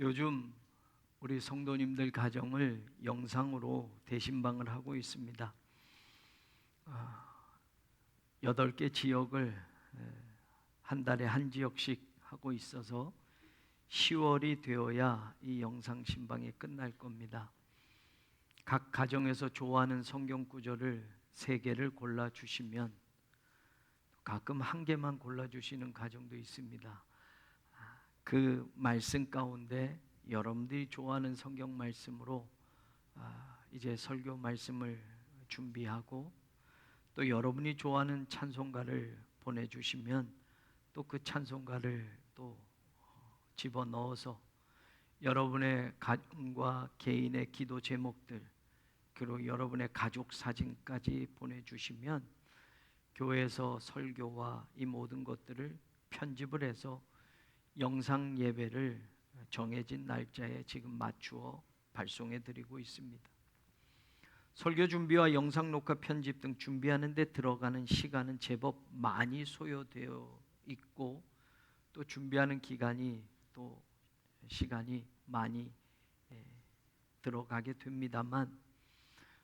요즘 우리 성도님들 가정을 영상으로 대신방을 하고 있습니다. 8개 지역을 한 달에 한 지역씩 하고 있어서 10월이 되어야 이 영상 신방이 끝날 겁니다. 각 가정에서 좋아하는 성경 구절을 3개를 골라주시면, 가끔 1개만 골라주시는 가정도 있습니다. 그 말씀 가운데 여러분들이 좋아하는 성경 말씀으로 이제 설교 말씀을 준비하고, 또 여러분이 좋아하는 찬송가를 보내주시면 또 그 찬송가를 또 집어넣어서 여러분의 가정과 개인의 기도 제목들, 그리고 여러분의 가족 사진까지 보내주시면 교회에서 설교와 이 모든 것들을 편집을 해서 영상 예배를 정해진 날짜에 지금 맞추어 발송해 드리고 있습니다. 설교 준비와 영상 녹화 편집 등 준비하는 데 들어가는 시간은 제법 많이 소요되어 있고, 또 준비하는 기간이 또 시간이 많이 들어가게 됩니다만,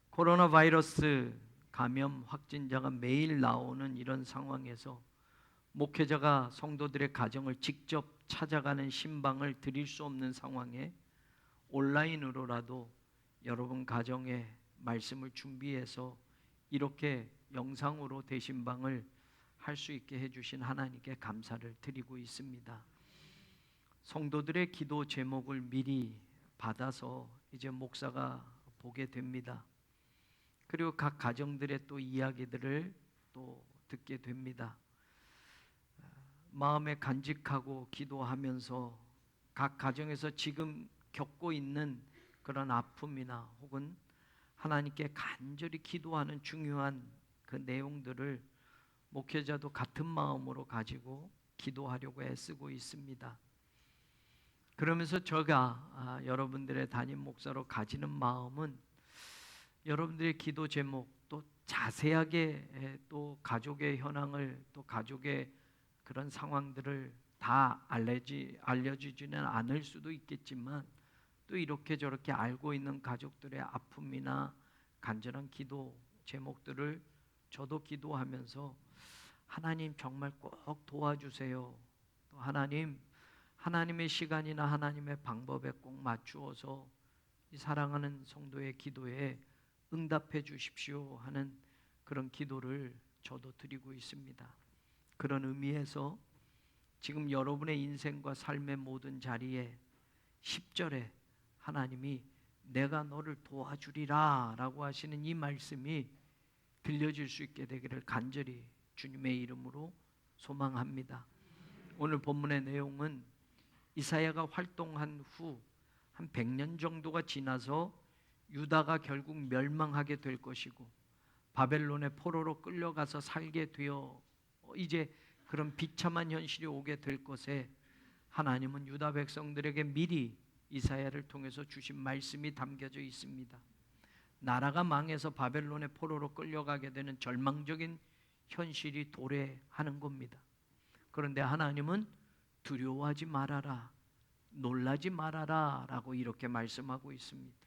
코로나 바이러스 감염 확진자가 매일 나오는 이런 상황에서 목회자가 성도들의 가정을 직접 찾아가는 신방을 드릴 수 없는 상황에 온라인으로라도 여러분 가정에 말씀을 준비해서 이렇게 영상으로 대신방을 할 수 있게 해주신 하나님께 감사를 드리고 있습니다. 성도들의 기도 제목을 미리 받아서 이제 목사가 보게 됩니다. 그리고 각 가정들의 또 이야기들을 또 듣게 됩니다. 마음에 간직하고 기도하면서 각 가정에서 지금 겪고 있는 그런 아픔이나 혹은 하나님께 간절히 기도하는 중요한 그 내용들을 목회자도 같은 마음으로 가지고 기도하려고 애쓰고 있습니다. 그러면서 제가 여러분들의 담임 목사로 가지는 마음은, 여러분들의 기도 제목, 또 자세하게 또 가족의 현황을, 또 가족의 그런 상황들을 다 알려주지는 않을 수도 있겠지만, 또 이렇게 저렇게 알고 있는 가족들의 아픔이나 간절한 기도 제목들을 저도 기도하면서 하나님 정말 꼭 도와주세요, 또 하나님의 시간이나 하나님의 방법에 꼭 맞추어서 이 사랑하는 성도의 기도에 응답해 주십시오 하는 그런 기도를 저도 드리고 있습니다. 그런 의미에서 지금 여러분의 인생과 삶의 모든 자리에 10절에 하나님이 내가 너를 도와주리라 라고 하시는 이 말씀이 들려질 수 있게 되기를 간절히 주님의 이름으로 소망합니다. 오늘 본문의 내용은 이사야가 활동한 후 한 100년 정도가 지나서 유다가 결국 멸망하게 될 것이고, 바벨론의 포로로 끌려가서 살게 되어 이제 그런 비참한 현실이 오게 될 것에 하나님은 유다 백성들에게 미리 이사야를 통해서 주신 말씀이 담겨져 있습니다. 나라가 망해서 바벨론의 포로로 끌려가게 되는 절망적인 현실이 도래하는 겁니다. 그런데 하나님은 두려워하지 말아라, 놀라지 말아라 라고 이렇게 말씀하고 있습니다.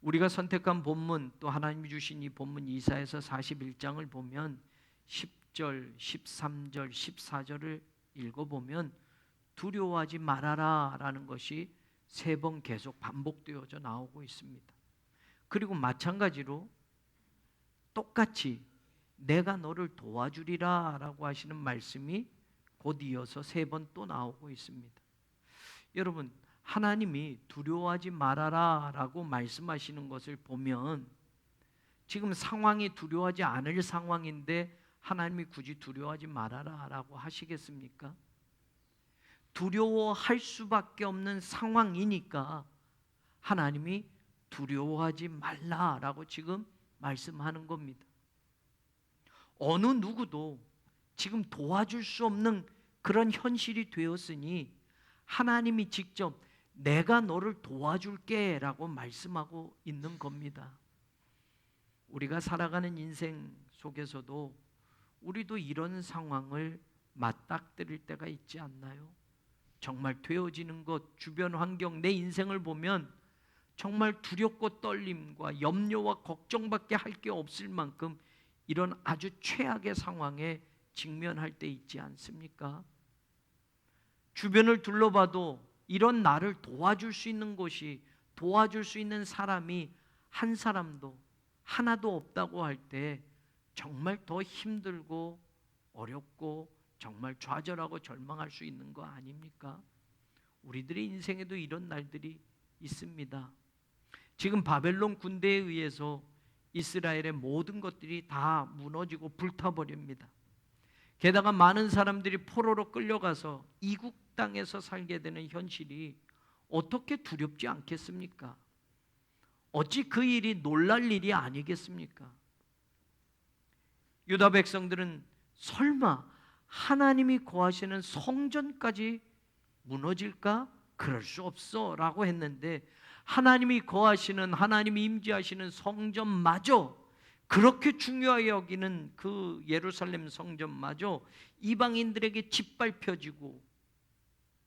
우리가 선택한 본문, 또 하나님이 주신 이 본문 이사야서 41장을 보면 10절, 13절, 14절을 읽어보면 두려워하지 말아라 라는 것이 3번 계속 반복되어져 나오고 있습니다. 그리고 마찬가지로 똑같이 내가 너를 도와주리라 라고 하시는 말씀이 곧 이어서 3번 또 나오고 있습니다. 여러분, 하나님이 두려워하지 말아라 라고 말씀하시는 것을 보면 지금 상황이 두려워하지 않을 상황인데 하나님이 굳이 두려워하지 말아라 라고 하시겠습니까? 두려워할 수밖에 없는 상황이니까 하나님이 두려워하지 말라라고 지금 말씀하는 겁니다. 어느 누구도 지금 도와줄 수 없는 그런 현실이 되었으니 하나님이 직접 내가 너를 도와줄게 라고 말씀하고 있는 겁니다. 우리가 살아가는 인생 속에서도 우리도 이런 상황을 맞닥뜨릴 때가 있지 않나요? 정말 되어지는 것, 주변 환경, 내 인생을 보면 정말 두렵고 떨림과 염려와 걱정밖에 할 게 없을 만큼 이런 아주 최악의 상황에 직면할 때 있지 않습니까? 주변을 둘러봐도 이런 나를 도와줄 수 있는 곳이, 도와줄 수 있는 사람이 한 사람도 하나도 없다고 할 때 정말 더 힘들고 어렵고 정말 좌절하고 절망할 수 있는 거 아닙니까? 우리들의 인생에도 이런 날들이 있습니다. 지금 바벨론 군대에 의해서 이스라엘의 모든 것들이 다 무너지고 불타버립니다. 게다가 많은 사람들이 포로로 끌려가서 이국 땅에서 살게 되는 현실이 어떻게 두렵지 않겠습니까? 어찌 그 일이 놀랄 일이 아니겠습니까? 유다 백성들은 설마 하나님이 거하시는 성전까지 무너질까? 그럴 수 없어 라고 했는데, 하나님이 거하시는, 하나님이 임재하시는 성전마저, 그렇게 중요하게 여기는 그 예루살렘 성전마저 이방인들에게 짓밟혀지고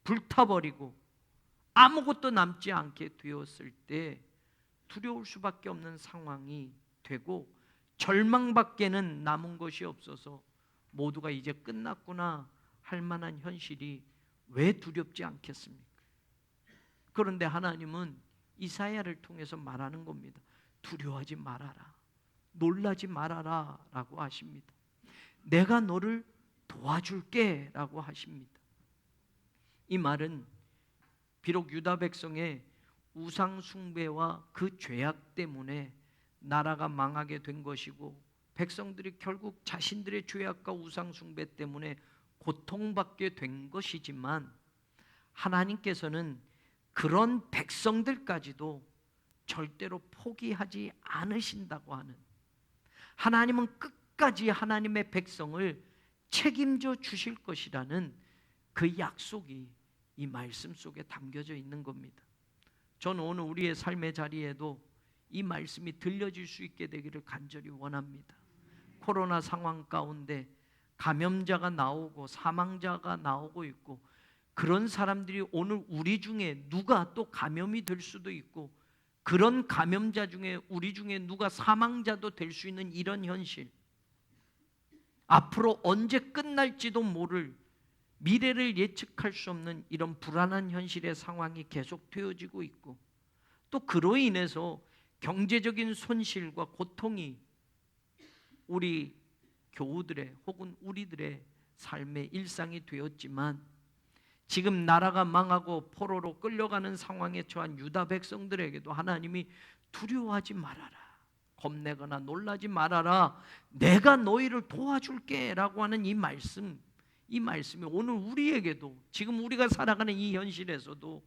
불타버리고 아무것도 남지 않게 되었을 때 두려울 수밖에 없는 상황이 되고, 절망밖에는 남은 것이 없어서 모두가 이제 끝났구나 할 만한 현실이 왜 두렵지 않겠습니까? 그런데 하나님은 이사야를 통해서 말하는 겁니다. 두려워하지 말아라, 놀라지 말아라 라고 하십니다. 내가 너를 도와줄게 라고 하십니다. 이 말은 비록 유다 백성의 우상 숭배와 그 죄악 때문에 나라가 망하게 된 것이고, 백성들이 결국 자신들의 죄악과 우상 숭배 때문에 고통받게 된 것이지만, 하나님께서는 그런 백성들까지도 절대로 포기하지 않으신다고 하는, 하나님은 끝까지 하나님의 백성을 책임져 주실 것이라는 그 약속이 이 말씀 속에 담겨져 있는 겁니다. 저는 오늘 우리의 삶의 자리에도 이 말씀이 들려질 수 있게 되기를 간절히 원합니다. 코로나 상황 가운데 감염자가 나오고 사망자가 나오고 있고, 그런 사람들이 오늘 우리 중에 누가 또 감염이 될 수도 있고, 그런 감염자 중에 우리 중에 누가 사망자도 될 수 있는 이런 현실, 앞으로 언제 끝날지도 모를, 미래를 예측할 수 없는 이런 불안한 현실의 상황이 계속 되어지고 있고, 또 그로 인해서 경제적인 손실과 고통이 우리 교우들의 혹은 우리들의 삶의 일상이 되었지만, 지금 나라가 망하고 포로로 끌려가는 상황에 처한 유다 백성들에게도 하나님이 두려워하지 말아라, 겁내거나 놀라지 말아라, 내가 너희를 도와줄게 라고 하는 이 말씀이 오늘 우리에게도, 지금 우리가 살아가는 이 현실에서도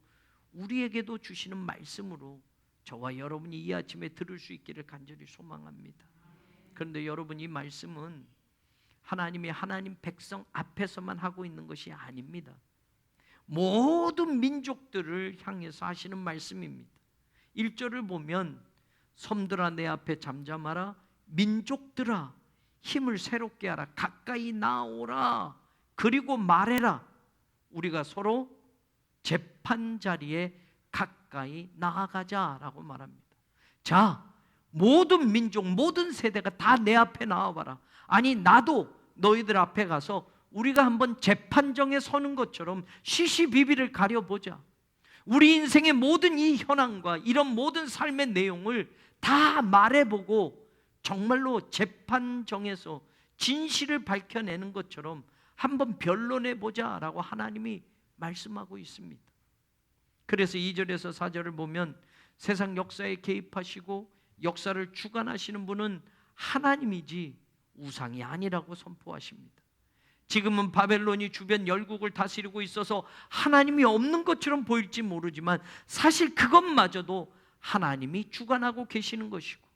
우리에게도 주시는 말씀으로 저와 여러분이 이 아침에 들을 수 있기를 간절히 소망합니다. 그런데 여러분, 이 말씀은 하나님이 하나님 백성 앞에서만 하고 있는 것이 아닙니다. 모든 민족들을 향해서 하시는 말씀입니다. 1절을 보면 섬들아 내 앞에 잠잠하라, 민족들아 힘을 새롭게 하라, 가까이 나오라, 그리고 말해라. 우리가 서로 재판 자리에 가까이 나아가자라고 말합니다. 자, 모든 민족, 모든 세대가 다 내 앞에 나와봐라. 아니, 나도 너희들 앞에 가서 우리가 한번 재판정에 서는 것처럼 시시비비를 가려보자. 우리 인생의 모든 이 현황과 이런 모든 삶의 내용을 다 말해보고 정말로 재판정에서 진실을 밝혀내는 것처럼 한번 변론해보자 라고 하나님이 말씀하고 있습니다. 그래서 2절에서 4절을 보면 세상 역사에 개입하시고 역사를 주관하시는 분은 하나님이지 우상이 아니라고 선포하십니다. 지금은 바벨론이 주변 열국을 다스리고 있어서 하나님이 없는 것처럼 보일지 모르지만, 사실 그것마저도 하나님이 주관하고 계시는 것이고,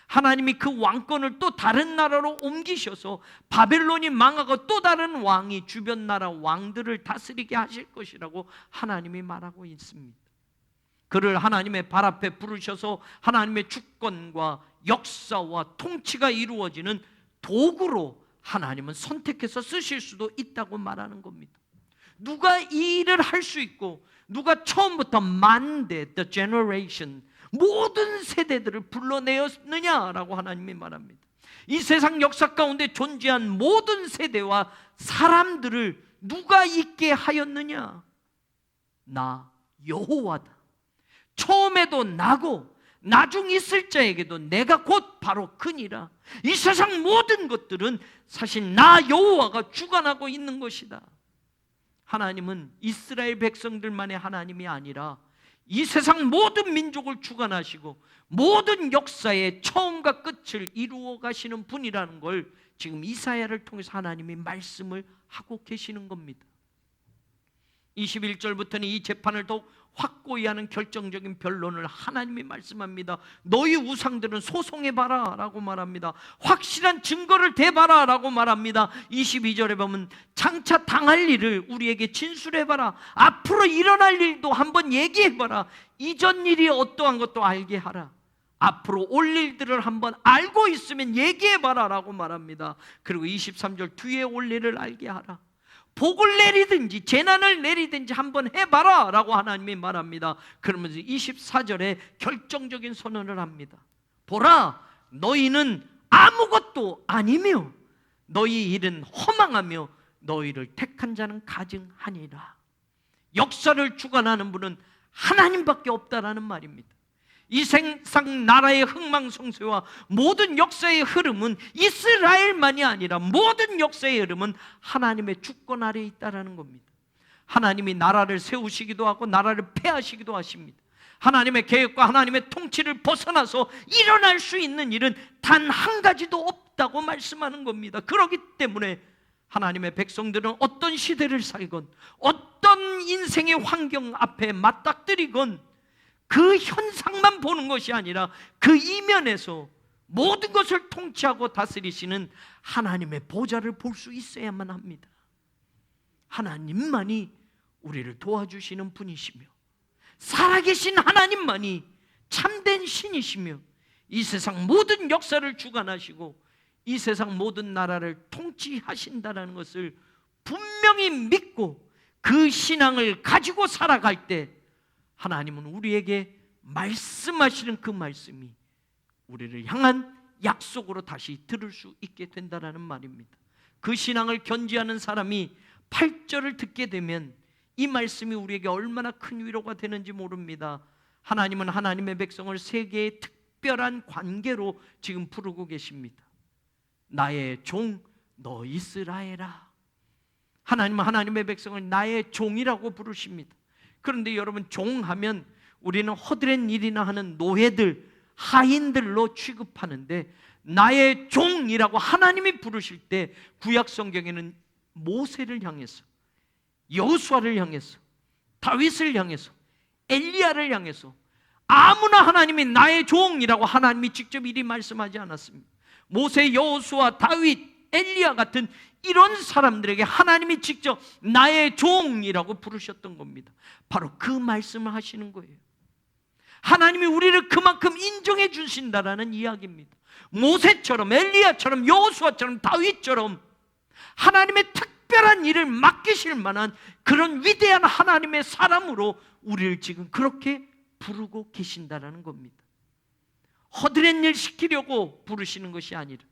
하나님이 그 왕권을 또 다른 나라로 옮기셔서 바벨론이 망하고 또 다른 왕이 주변 나라 왕들을 다스리게 하실 것이라고 하나님이 말하고 있습니다. 그를 하나님의 발 앞에 부르셔서 하나님의 주권과 역사와 통치가 이루어지는 도구로 하나님은 선택해서 쓰실 수도 있다고 말하는 겁니다. 누가 이 일을 할 수 있고, 누가 처음부터 만대, the generation, 모든 세대들을 불러내었느냐라고 하나님이 말합니다. 이 세상 역사 가운데 존재한 모든 세대와 사람들을 누가 있게 하였느냐? 나 여호와다. 처음에도 나고 나중 있을 자에게도 내가 곧 바로 그니라. 이 세상 모든 것들은 사실 나 여호와가 주관하고 있는 것이다. 하나님은 이스라엘 백성들만의 하나님이 아니라 이 세상 모든 민족을 주관하시고 모든 역사의 처음과 끝을 이루어 가시는 분이라는 걸 지금 이사야를 통해서 하나님이 말씀을 하고 계시는 겁니다. 21절부터는 이 재판을 더욱 확고히 하는 결정적인 변론을 하나님이 말씀합니다. 너희 우상들은 소송해봐라 라고 말합니다. 확실한 증거를 대봐라 라고 말합니다. 22절에 보면 장차 당할 일을 우리에게 진술해봐라. 앞으로 일어날 일도 한번 얘기해봐라. 이전 일이 어떠한 것도 알게 하라. 앞으로 올 일들을 한번 알고 있으면 얘기해봐라 라고 말합니다. 그리고 23절 뒤에 올 일을 알게 하라. 복을 내리든지 재난을 내리든지 한번 해봐라 라고 하나님이 말합니다. 그러면서 24절에 결정적인 선언을 합니다. 보라, 너희는 아무것도 아니며 너희 일은 허망하며 너희를 택한 자는 가증하니라. 역사를 주관하는 분은 하나님밖에 없다라는 말입니다. 이 세상 나라의 흥망성쇠와 모든 역사의 흐름은 이스라엘만이 아니라 모든 역사의 흐름은 하나님의 주권 아래에 있다는 겁니다. 하나님이 나라를 세우시기도 하고 나라를 폐하시기도 하십니다. 하나님의 계획과 하나님의 통치를 벗어나서 일어날 수 있는 일은 단 한 가지도 없다고 말씀하는 겁니다. 그렇기 때문에 하나님의 백성들은 어떤 시대를 살건 어떤 인생의 환경 앞에 맞닥뜨리건 그 현상만 보는 것이 아니라 그 이면에서 모든 것을 통치하고 다스리시는 하나님의 보좌를 볼 수 있어야만 합니다. 하나님만이 우리를 도와주시는 분이시며 살아계신 하나님만이 참된 신이시며 이 세상 모든 역사를 주관하시고 이 세상 모든 나라를 통치하신다는 것을 분명히 믿고 그 신앙을 가지고 살아갈 때 하나님은 우리에게 말씀하시는 그 말씀이 우리를 향한 약속으로 다시 들을 수 있게 된다는 말입니다. 그 신앙을 견지하는 사람이 8절을 듣게 되면 이 말씀이 우리에게 얼마나 큰 위로가 되는지 모릅니다. 하나님은 하나님의 백성을 세 개의 특별한 관계로 지금 부르고 계십니다. 나의 종 너 이스라엘아. 하나님은 하나님의 백성을 나의 종이라고 부르십니다. 그런데 여러분, 종하면 우리는 허드렛 일이나 하는 노예들, 하인들로 취급하는데 나의 종이라고 하나님이 부르실 때 구약 성경에는 모세를 향해서, 여호수아를 향해서, 다윗을 향해서, 엘리야를 향해서 아무나 하나님이 나의 종이라고 하나님이 직접 이리 말씀하지 않았습니다. 모세, 여호수아, 다윗, 엘리야 같은 이런 사람들에게 하나님이 직접 나의 종이라고 부르셨던 겁니다. 바로 그 말씀을 하시는 거예요. 하나님이 우리를 그만큼 인정해 주신다라는 이야기입니다. 모세처럼, 엘리야처럼, 여호수아처럼, 다윗처럼 하나님의 특별한 일을 맡기실 만한 그런 위대한 하나님의 사람으로 우리를 지금 그렇게 부르고 계신다라는 겁니다. 허드렛 일 시키려고 부르시는 것이 아니라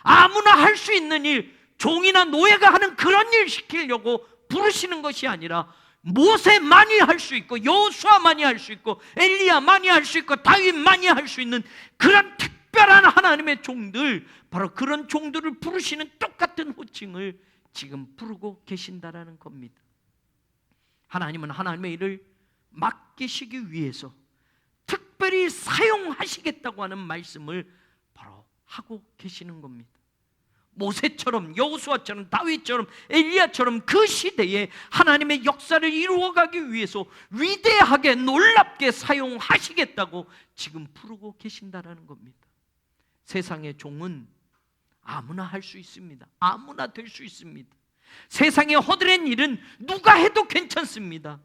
아무나 할 수 있는 일, 종이나 노예가 하는 그런 일 시키려고 부르시는 것이 아니라 모세만이 할 수 있고 여호수아만이 할 수 있고 엘리야만이 할 수 있고 다윗만이 할 수 있는 그런 특별한 하나님의 종들, 바로 그런 종들을 부르시는 똑같은 호칭을 지금 부르고 계신다라는 겁니다. 하나님은 하나님의 일을 맡기시기 위해서 특별히 사용하시겠다고 하는 말씀을 바로 하고 계시는 겁니다. 모세처럼, 여호수아처럼, 다윗처럼, 엘리야처럼 그 시대에 하나님의 역사를 이루어가기 위해서 위대하게 놀랍게 사용하시겠다고 지금 부르고 계신다라는 겁니다. 세상의 종은 아무나 할 수 있습니다. 아무나 될 수 있습니다. 세상의 허드렛 일은 누가 해도 괜찮습니다.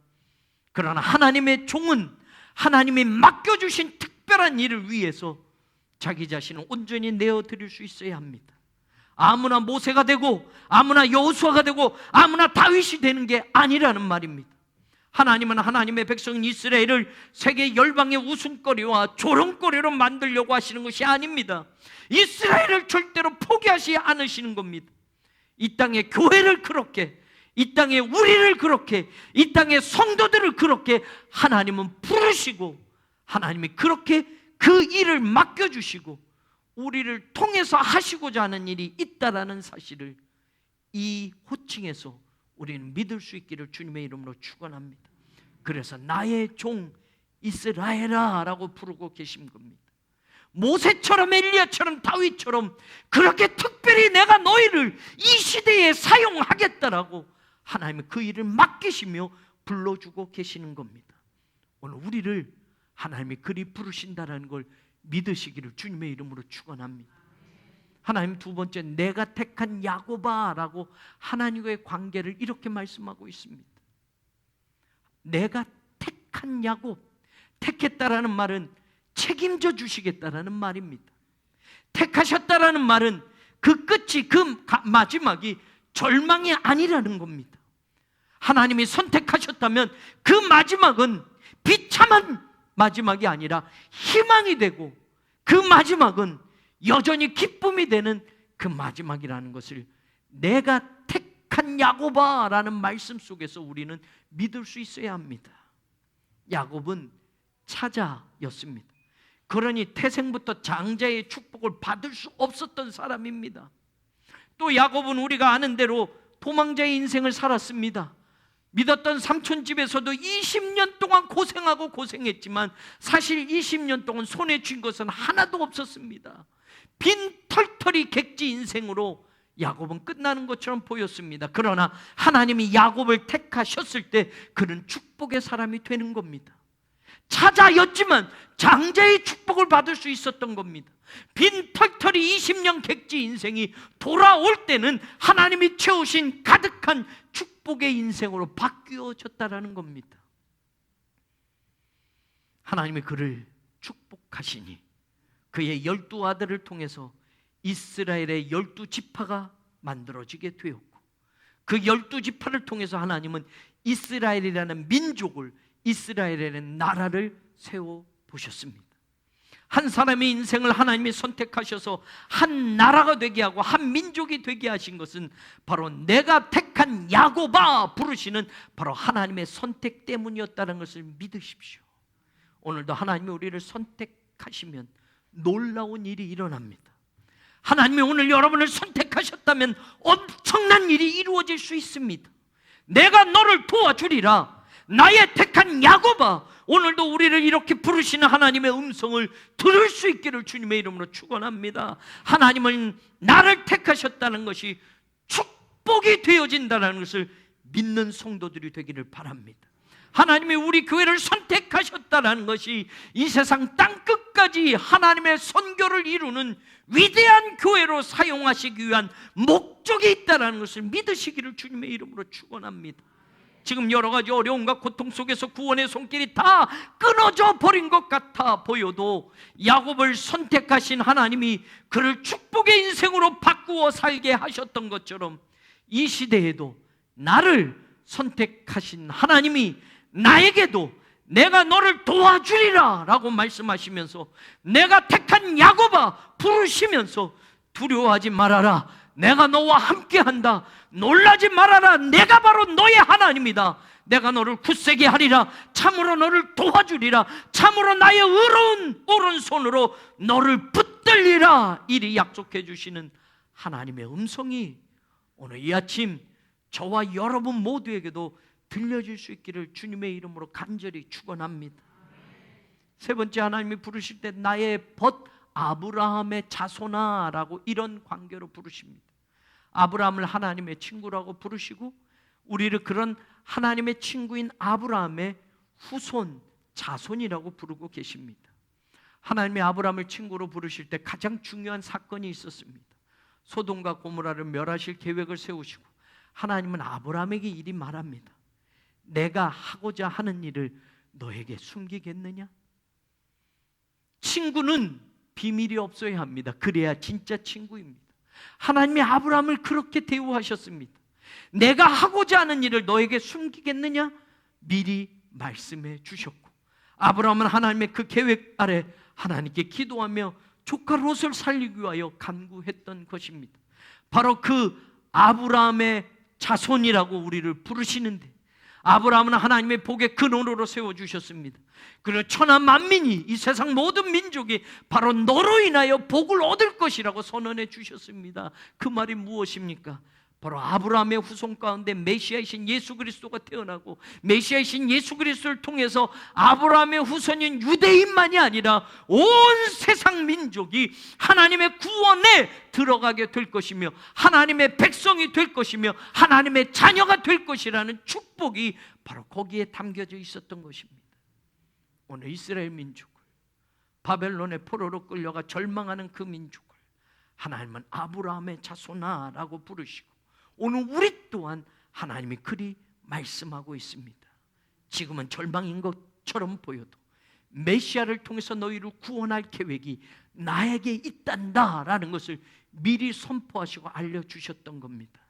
그러나 하나님의 종은 하나님이 맡겨주신 특별한 일을 위해서 자기 자신을 온전히 내어드릴 수 있어야 합니다. 아무나 모세가 되고 아무나 여호수아가 되고 아무나 다윗이 되는 게 아니라는 말입니다. 하나님은 하나님의 백성 이스라엘을 세계 열방의 웃음거리와 조롱거리로 만들려고 하시는 것이 아닙니다. 이스라엘을 절대로 포기하지 않으시는 겁니다. 이 땅의 교회를 그렇게, 이 땅의 우리를 그렇게, 이 땅의 성도들을 그렇게 하나님은 부르시고, 하나님이 그렇게 그 일을 맡겨주시고 우리를 통해서 하시고자 하는 일이 있다라는 사실을 이 호칭에서 우리는 믿을 수 있기를 주님의 이름으로 축원합니다. 그래서 나의 종 이스라엘아 라고 부르고 계신 겁니다. 모세처럼 엘리야처럼 다윗처럼 그렇게 특별히 내가 너희를 이 시대에 사용하겠다라고 하나님은 그 일을 맡기시며 불러주고 계시는 겁니다. 오늘 우리를 하나님이 그리 부르신다는 걸 믿으시기를 주님의 이름으로 축원합니다. 하나님 두 번째, 내가 택한 야곱아라고 하나님과의 관계를 이렇게 말씀하고 있습니다. 내가 택한 야곱, 택했다라는 말은 책임져 주시겠다라는 말입니다. 택하셨다라는 말은 그 끝이, 그 마지막이 절망이 아니라는 겁니다. 하나님이 선택하셨다면 그 마지막은 비참한 마지막이 아니라 희망이 되고 그 마지막은 여전히 기쁨이 되는 그 마지막이라는 것을 내가 택한 야곱아라는 말씀 속에서 우리는 믿을 수 있어야 합니다. 야곱은 차자였습니다. 그러니 태생부터 장자의 축복을 받을 수 없었던 사람입니다. 또 야곱은 우리가 아는 대로 도망자의 인생을 살았습니다. 믿었던 삼촌 집에서도 20년 동안 고생하고 고생했지만 사실 20년 동안 손에 쥔 것은 하나도 없었습니다. 빈 털털이 객지 인생으로 야곱은 끝나는 것처럼 보였습니다. 그러나 하나님이 야곱을 택하셨을 때 그는 축복의 사람이 되는 겁니다. 차자였지만 장자의 축복을 받을 수 있었던 겁니다. 빈 털털이 20년 객지 인생이 돌아올 때는 하나님이 채우신 가득한 축복의 인생으로 바뀌어졌다라는 겁니다. 하나님이 그를 축복하시니 그의 12 아들을 통해서 이스라엘의 12지파가 만들어지게 되었고, 그 12지파를 통해서 하나님은 이스라엘이라는 민족을, 이스라엘이라는 나라를 세워보셨습니다. 한 사람의 인생을 하나님이 선택하셔서 한 나라가 되게 하고 한 민족이 되게 하신 것은 바로 내가 택한 야곱아 부르시는 바로 하나님의 선택 때문이었다는 것을 믿으십시오. 오늘도 하나님이 우리를 선택하시면 놀라운 일이 일어납니다. 하나님이 오늘 여러분을 선택하셨다면 엄청난 일이 이루어질 수 있습니다. 내가 너를 도와주리라, 나의 택한 야곱아. 오늘도 우리를 이렇게 부르시는 하나님의 음성을 들을 수 있기를 주님의 이름으로 축원합니다. 하나님은 나를 택하셨다는 것이 축복이 되어진다는 것을 믿는 성도들이 되기를 바랍니다. 하나님이 우리 교회를 선택하셨다는 것이 이 세상 땅끝까지 하나님의 선교를 이루는 위대한 교회로 사용하시기 위한 목적이 있다는 것을 믿으시기를 주님의 이름으로 축원합니다. 지금 여러 가지 어려움과 고통 속에서 구원의 손길이 다 끊어져 버린 것 같아 보여도 야곱을 선택하신 하나님이 그를 축복의 인생으로 바꾸어 살게 하셨던 것처럼 이 시대에도 나를 선택하신 하나님이 나에게도 내가 너를 도와주리라 라고 말씀하시면서 내가 택한 야곱아 부르시면서 두려워하지 말아라, 내가 너와 함께한다, 놀라지 말아라, 내가 바로 너의 하나님이다, 내가 너를 굳세게 하리라, 참으로 너를 도와주리라, 참으로 나의 의로운 오른손으로 너를 붙들리라, 이리 약속해 주시는 하나님의 음성이 오늘 이 아침 저와 여러분 모두에게도 들려질 수 있기를 주님의 이름으로 간절히 축원합니다. 세 번째, 하나님이 부르실 때 나의 벗 아브라함의 자손아라고 이런 관계로 부르십니다. 아브라함을 하나님의 친구라고 부르시고 우리를 그런 하나님의 친구인 아브라함의 후손, 자손이라고 부르고 계십니다. 하나님이 아브라함을 친구로 부르실 때 가장 중요한 사건이 있었습니다. 소돔과 고모라를 멸하실 계획을 세우시고 하나님은 아브라함에게 이리 말합니다. 내가 하고자 하는 일을 너에게 숨기겠느냐? 친구는 비밀이 없어야 합니다. 그래야 진짜 친구입니다. 하나님이 아브라함을 그렇게 대우하셨습니다. 내가 하고자 하는 일을 너에게 숨기겠느냐? 미리 말씀해 주셨고, 아브라함은 하나님의 그 계획 아래 하나님께 기도하며 조카 롯을 살리기 위하여 간구했던 것입니다. 바로 그 아브라함의 자손이라고 우리를 부르시는데, 아브라함은 하나님의 복의 근원으로 세워주셨습니다. 그리고 천하 만민이, 이 세상 모든 민족이 바로 너로 인하여 복을 얻을 것이라고 선언해 주셨습니다. 그 말이 무엇입니까? 바로 아브라함의 후손 가운데 메시아이신 예수 그리스도가 태어나고, 메시아이신 예수 그리스도를 통해서 아브라함의 후손인 유대인만이 아니라 온 세상 민족이 하나님의 구원에 들어가게 될 것이며, 하나님의 백성이 될 것이며, 하나님의 자녀가 될 것이라는 축복이 바로 거기에 담겨져 있었던 것입니다. 오늘 이스라엘 민족을, 바벨론의 포로로 끌려가 절망하는 그 민족을 하나님은 아브라함의 자손아라고 부르시고, 오늘 우리 또한 하나님이 그리 말씀하고 있습니다. 지금은 절망인 것처럼 보여도 메시아를 통해서 너희를 구원할 계획이 나에게 있단다라는 것을 미리 선포하시고 알려주셨던 겁니다.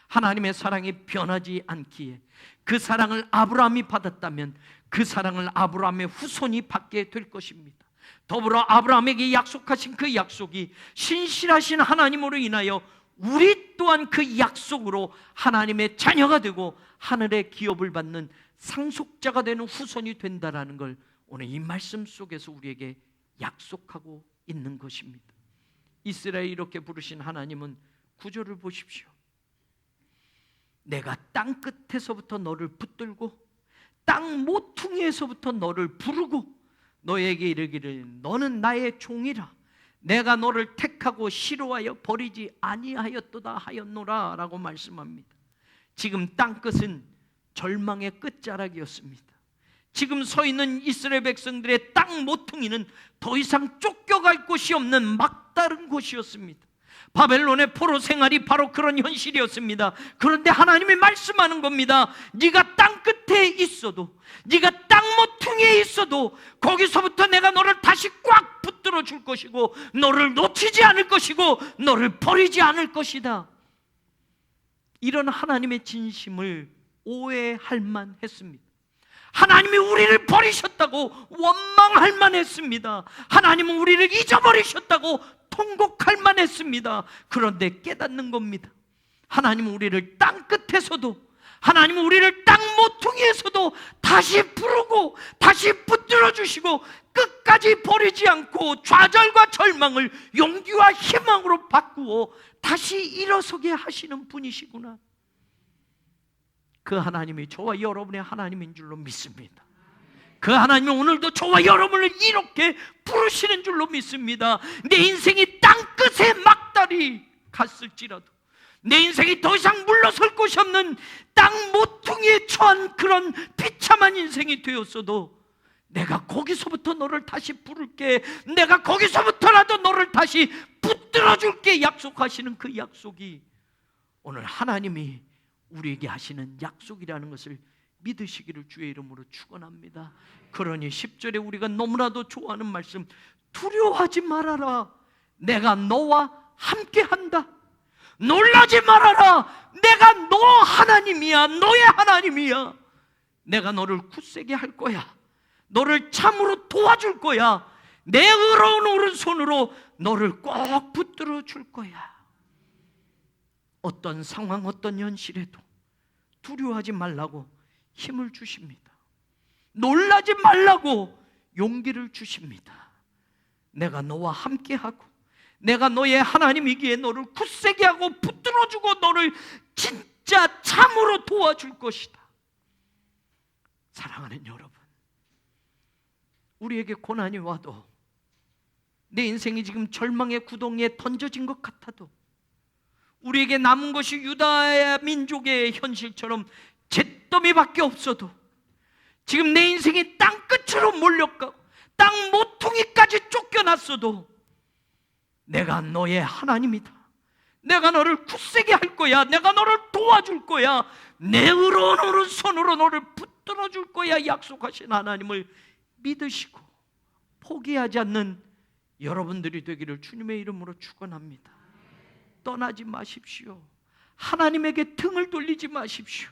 하나님의 사랑이 변하지 않기에 그 사랑을 아브라함이 받았다면 그 사랑을 아브라함의 후손이 받게 될 것입니다. 더불어 아브라함에게 약속하신 그 약속이 신실하신 하나님으로 인하여 우리 또한 그 약속으로 하나님의 자녀가 되고 하늘의 기업을 받는 상속자가 되는 후손이 된다라는 걸 오늘 이 말씀 속에서 우리에게 약속하고 있는 것입니다. 이스라엘 이렇게 부르신 하나님은 구절을 보십시오. 내가 땅 끝에서부터 너를 붙들고 땅 모퉁이에서부터 너를 부르고 너에게 이르기를 너는 나의 종이라, 내가 너를 택하고 싫어하여 버리지 아니하였도다 하였노라 라고 말씀합니다. 지금 땅끝은 절망의 끝자락이었습니다. 지금 서 있는 이스라엘 백성들의 땅 모퉁이는 더 이상 쫓겨갈 곳이 없는 막다른 곳이었습니다. 바벨론의 포로 생활이 바로 그런 현실이었습니다. 그런데 하나님이 말씀하는 겁니다. 네가 땅 끝에 있어도, 네가 땅 모퉁이에 있어도 거기서부터 내가 너를 다시 꽉 붙들어 줄 것이고 너를 놓치지 않을 것이고 너를 버리지 않을 것이다. 이런 하나님의 진심을 오해할 만했습니다. 하나님이 우리를 버리셨다고 원망할 만했습니다. 하나님은 우리를 잊어버리셨다고 통곡할 만했습니다. 그런데 깨닫는 겁니다. 하나님은 우리를 땅 끝에서도, 하나님은 우리를 땅 모퉁이에서도 다시 부르고 다시 붙들어 주시고 끝까지 버리지 않고 좌절과 절망을 용기와 희망으로 바꾸어 다시 일어서게 하시는 분이시구나. 그 하나님이 저와 여러분의 하나님인 줄로 믿습니다. 그 하나님이 오늘도 저와 여러분을 이렇게 부르시는 줄로 믿습니다. 내 인생이 땅끝에 막다리 갔을지라도, 내 인생이 더 이상 물러설 곳이 없는 땅 모퉁이에 처한 그런 비참한 인생이 되었어도 내가 거기서부터 너를 다시 부를게, 내가 거기서부터라도 너를 다시 붙들어 줄게 약속하시는 그 약속이 오늘 하나님이 우리에게 하시는 약속이라는 것을 믿으시기를 주의 이름으로 축원합니다. 그러니 10절에 우리가 너무나도 좋아하는 말씀, 두려워하지 말아라, 내가 너와 함께한다. 놀라지 말아라, 내가 너 하나님이야, 너의 하나님이야. 내가 너를 굳세게 할 거야. 너를 참으로 도와줄 거야. 내 의로운 오른손으로 너를 꼭 붙들어 줄 거야. 어떤 상황, 어떤 현실에도 두려워하지 말라고 힘을 주십니다. 놀라지 말라고 용기를 주십니다. 내가 너와 함께하고 내가 너의 하나님이기에 너를 굳세게 하고 붙들어주고 너를 진짜 참으로 도와줄 것이다. 사랑하는 여러분, 우리에게 고난이 와도, 내 인생이 지금 절망의 구덩이에 던져진 것 같아도, 우리에게 남은 것이 유다 민족의 현실처럼 잿더미밖에 없어도, 지금 내 인생이 땅끝으로 몰려가고 땅 모퉁이까지 쫓겨났어도 내가 너의 하나님이다. 내가 너를 굳세게 할 거야. 내가 너를 도와줄 거야. 내 의로운 오른손으로 너를 붙들어 줄 거야 약속하신 하나님을 믿으시고 포기하지 않는 여러분들이 되기를 주님의 이름으로 축원합니다. 떠나지 마십시오. 하나님에게 등을 돌리지 마십시오.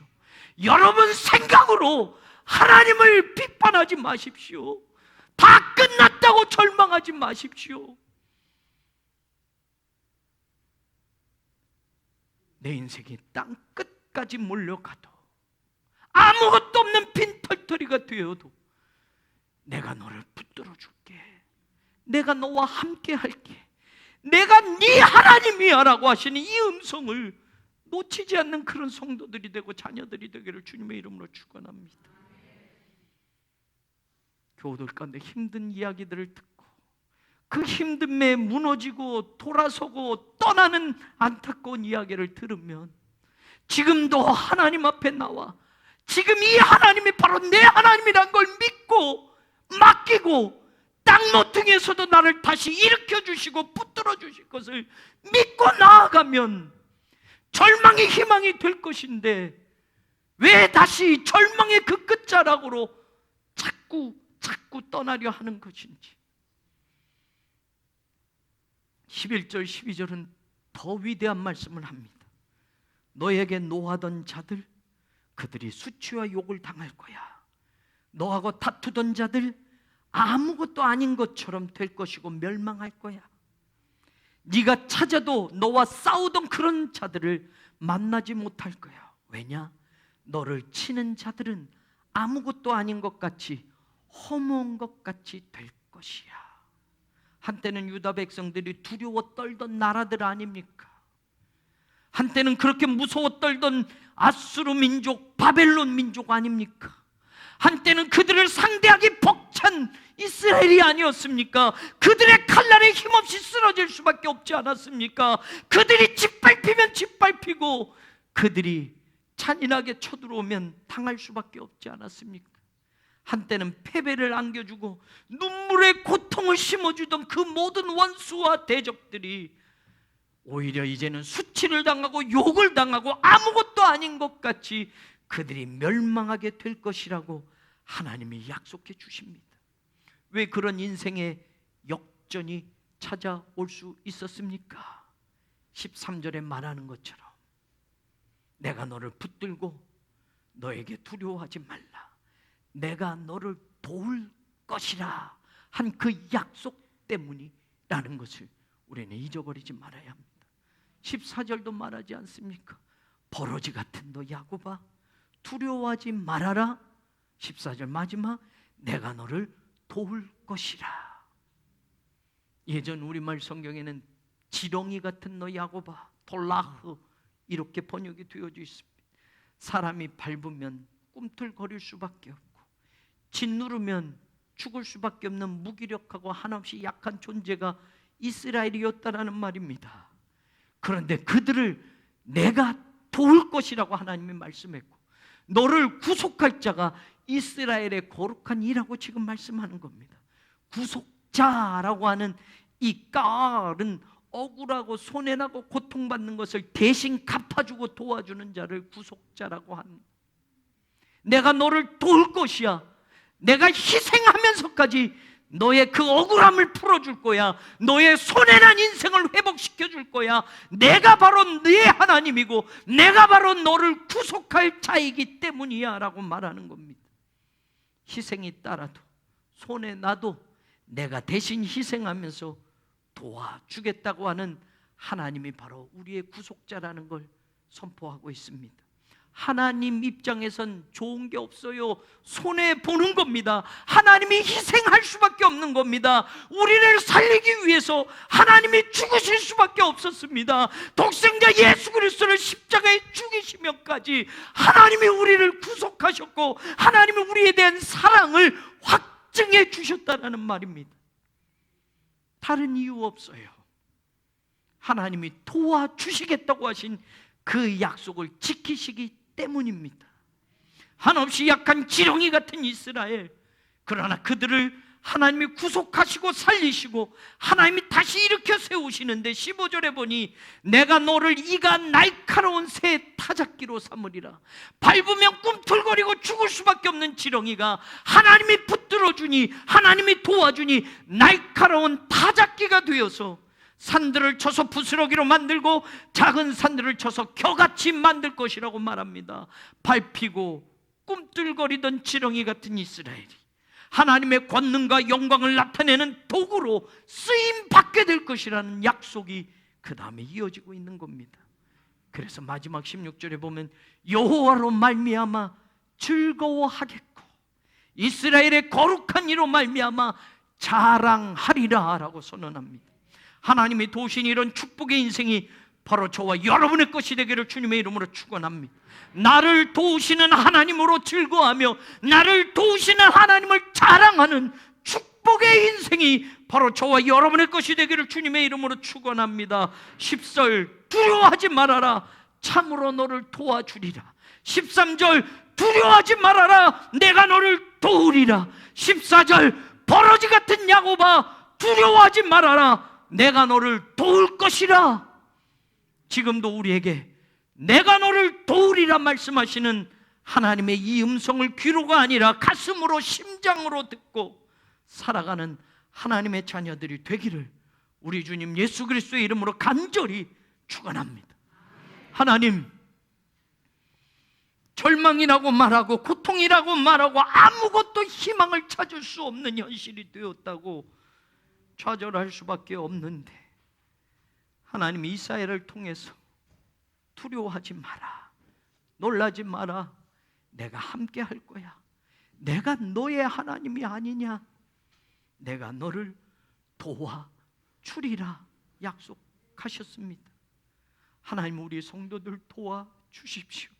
여러분 생각으로 하나님을 비판하지 마십시오. 다 끝났다고 절망하지 마십시오. 내 인생이 땅 끝까지 몰려가도, 아무것도 없는 빈털터리가 되어도 내가 너를 붙들어 줄게. 내가 너와 함께 할게. 내가 네 하나님이야 라고 하시는 이 음성을 놓치지 않는 그런 성도들이 되고 자녀들이 되기를 주님의 이름으로 축원합니다. 교우들 가운데 힘든 이야기들을 듣고 그 힘듦에 무너지고 돌아서고 떠나는 안타까운 이야기를 들으면 지금도 하나님 앞에 나와 지금 이 하나님이 바로 내 하나님이란 걸 믿고 맡기고 땅 모퉁이에서도 나를 다시 일으켜 주시고 붙들어 주실 것을 믿고 나아가면 절망이 희망이 될 것인데, 왜 다시 절망의 그 끝자락으로 자꾸 떠나려 하는 것인지. 11절 12절은 더 위대한 말씀을 합니다. 너에게 노하던 자들, 그들이 수치와 욕을 당할 거야. 너하고 다투던 자들, 아무것도 아닌 것처럼 될 것이고 멸망할 거야. 네가 찾아도 너와 싸우던 그런 자들을 만나지 못할 거야. 왜냐? 너를 치는 자들은 아무것도 아닌 것 같이 허무한 것 같이 될 것이야. 한때는 유다 백성들이 두려워 떨던 나라들 아닙니까? 한때는 그렇게 무서워 떨던 아수르 민족, 바벨론 민족 아닙니까? 한때는 그들을 상대하기 벅찬 이스라엘이 아니었습니까? 그들의 칼날에 힘없이 쓰러질 수밖에 없지 않았습니까? 그들이 짓밟히면 짓밟히고 그들이 잔인하게 쳐들어오면 당할 수밖에 없지 않았습니까? 한때는 패배를 안겨주고 눈물의 고통을 심어주던 그 모든 원수와 대적들이 오히려 이제는 수치를 당하고 욕을 당하고 아무것도 아닌 것 같이 그들이 멸망하게 될 것이라고 하나님이 약속해 주십니다. 왜 그런 인생의 역전이 찾아올 수 있었습니까? 13절에 말하는 것처럼 내가 너를 붙들고 너에게 두려워하지 말라, 내가 너를 도울 것이라 한 그 약속 때문이라는 것을 우리는 잊어버리지 말아야 합니다. 14절도 말하지 않습니까? 버러지 같은 너 야곱아, 두려워하지 말아라. 14절 마지막, 내가 너를 도울 것이라. 예전 우리말 성경에는 지렁이 같은 너 야곱아, 돌라흐 이렇게 번역이 되어져 있습니다. 사람이 밟으면 꿈틀거릴 수밖에 없고 짓누르면 죽을 수밖에 없는 무기력하고 한없이 약한 존재가 이스라엘이었다라는 말입니다. 그런데 그들을 내가 도울 것이라고 하나님이 말씀했고, 너를 구속할 자가 이스라엘의 거룩한 이라고 지금 말씀하는 겁니다. 구속자라고 하는 이 깔은 억울하고 손해나고 고통받는 것을 대신 갚아주고 도와주는 자를 구속자라고 합니다. 내가 너를 도울 것이야. 내가 희생하면서까지 너의 그 억울함을 풀어줄 거야. 너의 손해난 인생을 회복시켜 줄 거야. 내가 바로 네 하나님이고 내가 바로 너를 구속할 자이기 때문이야 라고 말하는 겁니다. 희생이 따라도 손해나도 내가 대신 희생하면서 도와주겠다고 하는 하나님이 바로 우리의 구속자라는 걸 선포하고 있습니다. 하나님 입장에선 좋은 게 없어요. 손해보는 겁니다. 하나님이 희생할 수밖에 없는 겁니다. 우리를 살리기 위해서 하나님이 죽으실 수밖에 없었습니다. 독생자 예수 그리스도를 십자가에 죽이시면까지 하나님이 우리를 구속하셨고 하나님이 우리에 대한 사랑을 확증해 주셨다는 말입니다. 다른 이유 없어요. 하나님이 도와주시겠다고 하신 그 약속을 지키시기 때문입니다. 한없이 약한 지렁이 같은 이스라엘, 그러나 그들을 하나님이 구속하시고 살리시고 하나님이 다시 일으켜 세우시는데 15절에 보니 내가 너를 이가 날카로운 새 타작기로 삼으리라. 밟으면 꿈틀거리고 죽을 수밖에 없는 지렁이가 하나님이 붙들어주니 하나님이 도와주니 날카로운 타작기가 되어서 산들을 쳐서 부스러기로 만들고 작은 산들을 쳐서 겨같이 만들 것이라고 말합니다. 밟히고 꿈틀거리던 지렁이 같은 이스라엘이 하나님의 권능과 영광을 나타내는 도구로 쓰임 받게 될 것이라는 약속이 그 다음에 이어지고 있는 겁니다. 그래서 마지막 16절에 보면 여호와로 말미암아 즐거워하겠고 이스라엘의 거룩한 이로 말미암아 자랑하리라 라고 선언합니다. 하나님이 도우신 이런 축복의 인생이 바로 저와 여러분의 것이 되기를 주님의 이름으로 축원합니다. 나를 도우시는 하나님으로 즐거워하며 나를 도우시는 하나님을 자랑하는 축복의 인생이 바로 저와 여러분의 것이 되기를 주님의 이름으로 축원합니다. 10절 두려워하지 말아라 참으로 너를 도와주리라. 13절 두려워하지 말아라 내가 너를 도우리라. 14절 버러지 같은 야곱아 두려워하지 말아라 내가 너를 도울 것이라. 지금도 우리에게 내가 너를 도우리라 말씀하시는 하나님의 이 음성을 귀로가 아니라 가슴으로 심장으로 듣고 살아가는 하나님의 자녀들이 되기를 우리 주님 예수 그리스도의 이름으로 간절히 축원합니다. 하나님, 절망이라고 말하고 고통이라고 말하고 아무것도 희망을 찾을 수 없는 현실이 되었다고 좌절할 수밖에 없는데 하나님이 이사야를 통해서 두려워하지 마라, 놀라지 마라, 내가 함께 할 거야, 내가 너의 하나님이 아니냐, 내가 너를 도와주리라 약속하셨습니다. 하나님 우리 성도들 도와주십시오.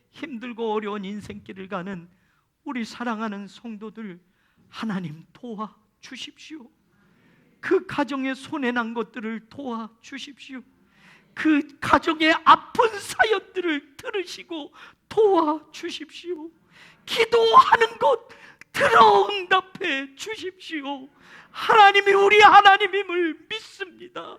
힘들고 어려운 인생길을 가는 우리 사랑하는 성도들 하나님 도와주십시오. 그 가정에 손해난 것들을 도와주십시오. 그 가정의 아픈 사연들을 들으시고 도와주십시오. 기도하는 것 들어 응답해 주십시오. 하나님이 우리 하나님임을 믿습니다.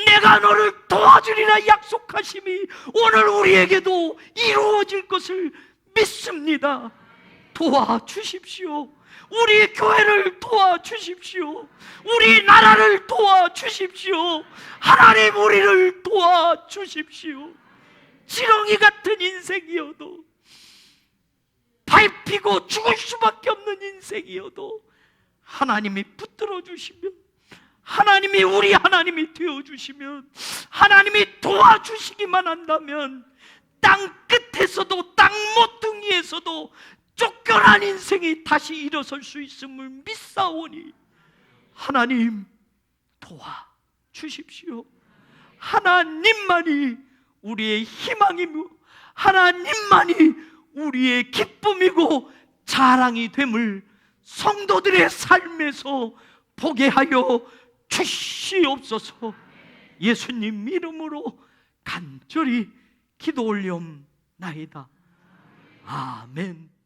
내가 너를 도와주리라 약속하심이 오늘 우리에게도 이루어질 것을 믿습니다. 도와주십시오. 우리 교회를 도와주십시오. 우리 나라를 도와주십시오. 하나님 우리를 도와주십시오. 지렁이 같은 인생이어도 밟히고 죽을 수밖에 없는 인생이어도 하나님이 붙들어 주시면, 하나님이 우리 하나님이 되어주시면, 하나님이 도와주시기만 한다면 땅 끝에서도 땅 모퉁이에서도 쫓겨난 인생이 다시 일어설 수 있음을 믿사오니 하나님 도와주십시오. 하나님만이 우리의 희망이며 하나님만이 우리의 기쁨이고 자랑이 됨을 성도들의 삶에서 보게 하여 주시옵소서. 예수님 이름으로 간절히 기도 올리옵나이다. 아멘.